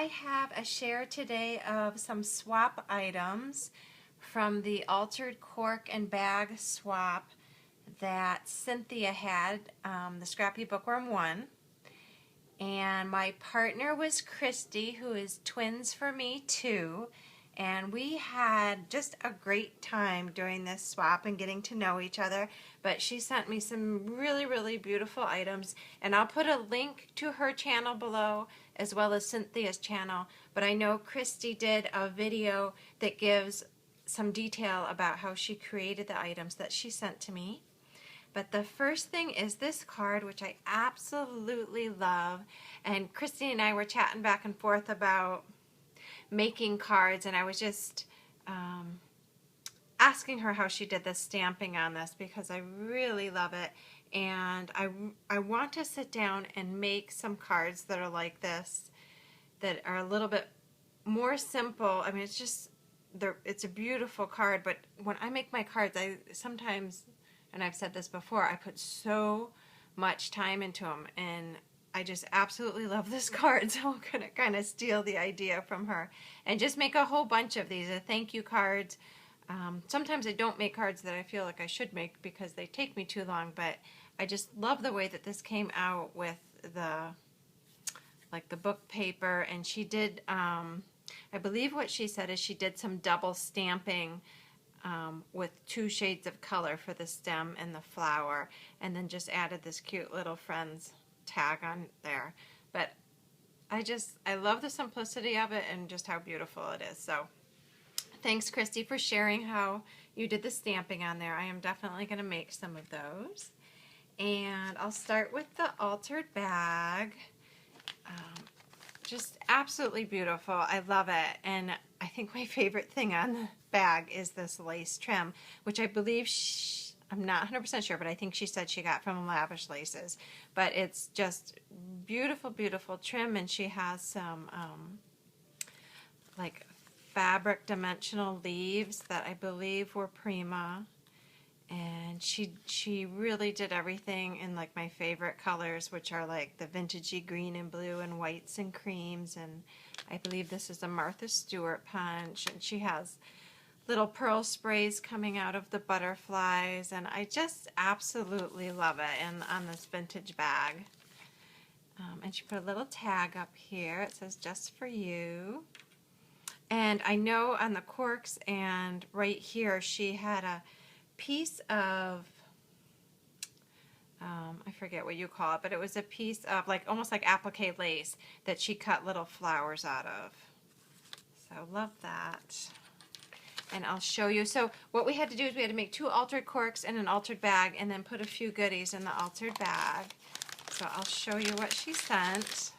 I have a share today of some swap items from the altered cork and bag swap that Cynthia had, the Scrappy Bookworm one. And my partner was Christy, who is twins for me too. And we had just a great time doing this swap and getting to know each other. But she sent me some really, really beautiful items. And I'll put a link to her channel below as well as Cynthia's channel. But I know Christy did a video that gives some detail about how she created the items that she sent to me. But the first thing is this card, which I absolutely love. And Christy and I were chatting back and forth about making cards, and I was just asking her how she did the stamping on this because I really love it. And I want to sit down and make some cards that are like this, that are a little bit more simple. I mean, it's a beautiful card, but when I make my cards, I sometimes, and I've said this before, I put so much time into them, and I just absolutely love this card, so I'm going to kind of steal the idea from her and just make a whole bunch of these, thank you cards. Sometimes I don't make cards that I feel like I should make because they take me too long, but I just love the way that this came out with the book paper. And she did, I believe what she said is she did some double stamping with 2 shades of color for the stem and the flower, and then just added this cute little friends tag on there. But I love the simplicity of it and just how beautiful it is. So thanks, Christy, for sharing how you did the stamping on there. I am definitely going to make some of those. And I'll start with the altered bag. Just absolutely beautiful. I love it. And I think my favorite thing on the bag is this lace trim, which I believe I'm not 100% sure, but I think she said she got from Lavish Laces. But it's just beautiful, beautiful trim, and she has some like fabric dimensional leaves that I believe were Prima. And she really did everything in like my favorite colors, which are like the vintagey green and blue and whites and creams. And I believe this is a Martha Stewart punch. And she has little pearl sprays coming out of the butterflies. And I just absolutely love it on this vintage bag. And she put a little tag up here. It says, "Just for you." And I know on the corks and right here she had a piece of, I forget what you call it, but it was a piece of like almost like applique lace that she cut little flowers out of. So love that. And I'll show you. So what we had to do is we had to make 2 altered corks and an altered bag, and then put a few goodies in the altered bag. So I'll show you what she sent.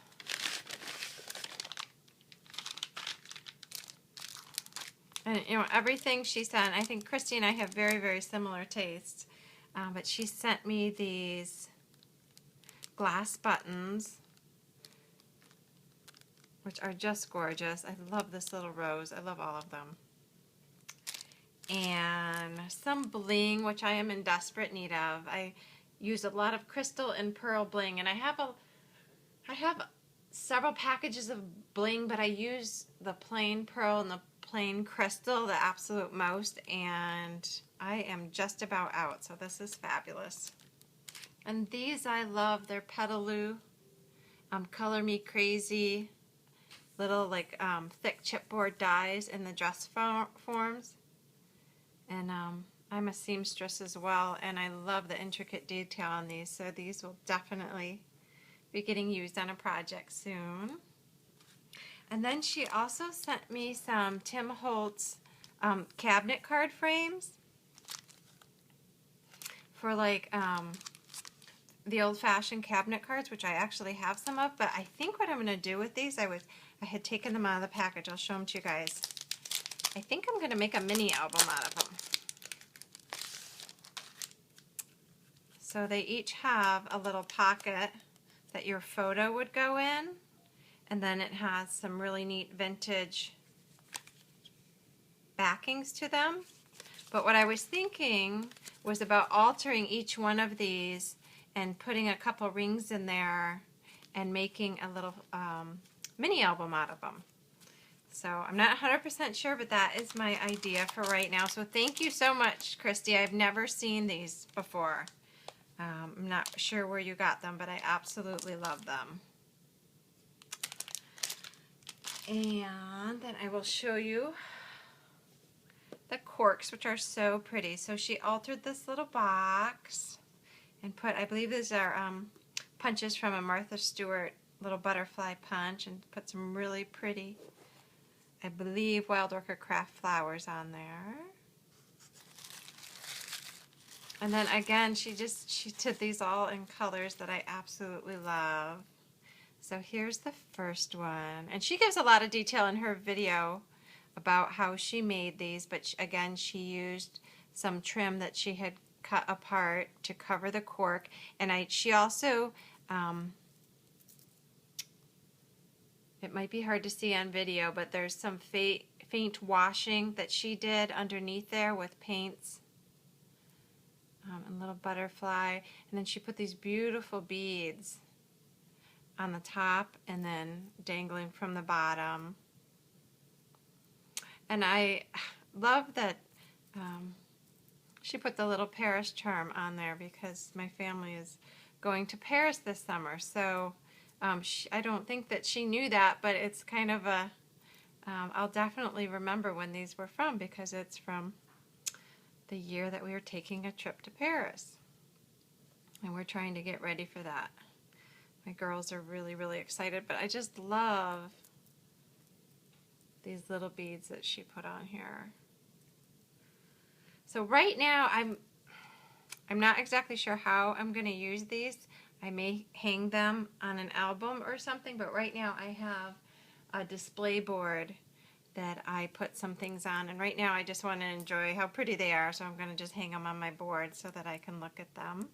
And you know, everything she sent, I think Christy and I have very, very similar tastes. But she sent me these glass buttons, which are just gorgeous. I love this little rose. I love all of them. And some bling, which I am in desperate need of. I use a lot of crystal and pearl bling, and I have several packages of bling, but I use the plain pearl and the plain crystal the absolute most, and I am just about out, so this is fabulous. And these I love. They're Petaloo Color Me Crazy little like thick chipboard dies in the dress forms. And I'm a seamstress as well, and I love the intricate detail on these, so these will definitely be getting used on a project soon. And then she also sent me some Tim Holtz cabinet card frames for like the old-fashioned cabinet cards, which I actually have some of. But I think what I'm going to do with these, I had taken them out of the package. I'll show them to you guys. I think I'm going to make a mini album out of them. So they each have a little pocket that your photo would go in. And then it has some really neat vintage backings to them. But what I was thinking was about altering each one of these and putting a couple rings in there and making a little mini album out of them. So I'm not 100% sure, but that is my idea for right now. So thank you so much, Christy. I've never seen these before. I'm not sure where you got them, but I absolutely love them. And then I will show you the corks, which are so pretty. So she altered this little box and put, I believe these are punches from a Martha Stewart little butterfly punch, and put some really pretty, I believe, Wild Orchid Craft flowers on there. And then again, she did these all in colors that I absolutely love. So here's the first one. And she gives a lot of detail in her video about how she made these, but again, she used some trim that she had cut apart to cover the cork. And she also, it might be hard to see on video, but there's some faint washing that she did underneath there with paints. And little butterfly, and then she put these beautiful beads on the top and then dangling from the bottom. And I love that she put the little Paris charm on there, because my family is going to Paris this summer. So I don't think that she knew that, but it's kind of a, I'll definitely remember when these were from, because it's from the year that we were taking a trip to Paris. And we're trying to get ready for that. My girls are really, really excited, but I just love these little beads that she put on here. So right now, I'm not exactly sure how I'm going to use these. I may hang them on an album or something, but right now I have a display board that I put some things on, and right now I just want to enjoy how pretty they are, so I'm going to just hang them on my board so that I can look at them.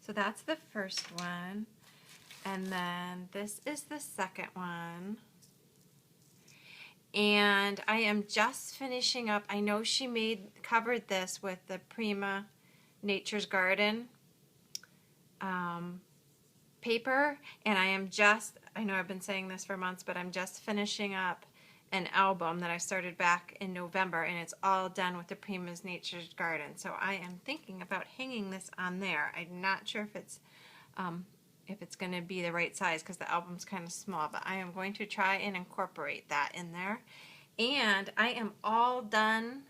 So that's the first one, and then this is the second one, and I am just finishing up. I know she covered this with the Prima Nature's Garden paper, and I know I've been saying this for months, but I'm just finishing up an album that I started back in November, and it's all done with the Prima's Nature's Garden. So I am thinking about hanging this on there. I'm not sure if it's going to be the right size, because the album's kind of small, but I am going to try and incorporate that in there. And I am all done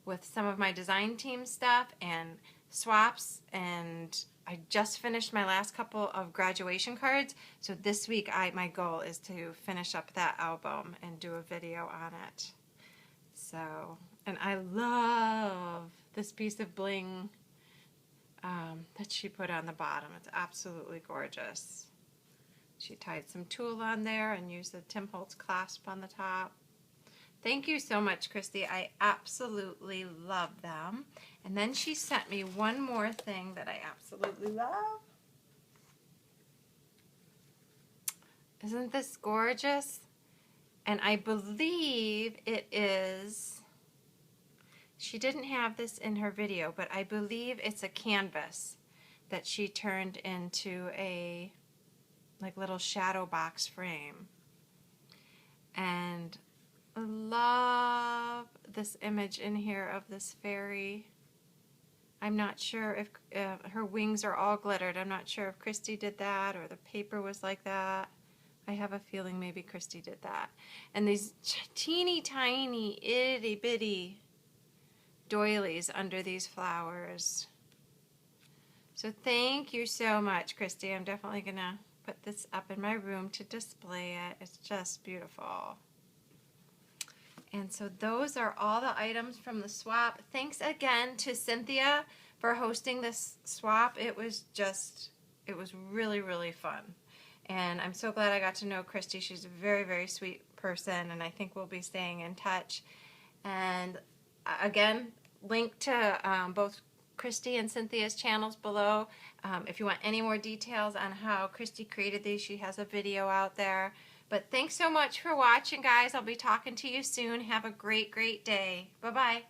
with some of my design team stuff and swaps, and I just finished my last couple of graduation cards. So this week my goal is to finish up that album and do a video on it. So, and I love this piece of bling that she put on the bottom. It's absolutely gorgeous. She tied some tulle on there and used the Tim Holtz clasp on the top. Thank you so much, Christy. I absolutely love them. And then she sent me one more thing that I absolutely love. Isn't this gorgeous? And I believe it is, she didn't have this in her video, but I believe it's a canvas that she turned into a little shadow box frame. And I love this image in here of this fairy. I'm not sure if her wings are all glittered. I'm not sure if Christy did that or the paper was like that. I have a feeling maybe Christy did that. And these teeny tiny itty bitty doilies under these flowers. So thank you so much, Christy. I'm definitely going to put this up in my room to display it. It's just beautiful. And so those are all the items from the swap. Thanks again to Cynthia for hosting this swap. It was really, really fun. And I'm so glad I got to know Christy. She's a very, very sweet person, and I think we'll be staying in touch. And again, link to both Christy and Cynthia's channels below. If you want any more details on how Christy created these, she has a video out there. But thanks so much for watching, guys. I'll be talking to you soon. Have a great, great day. Bye-bye.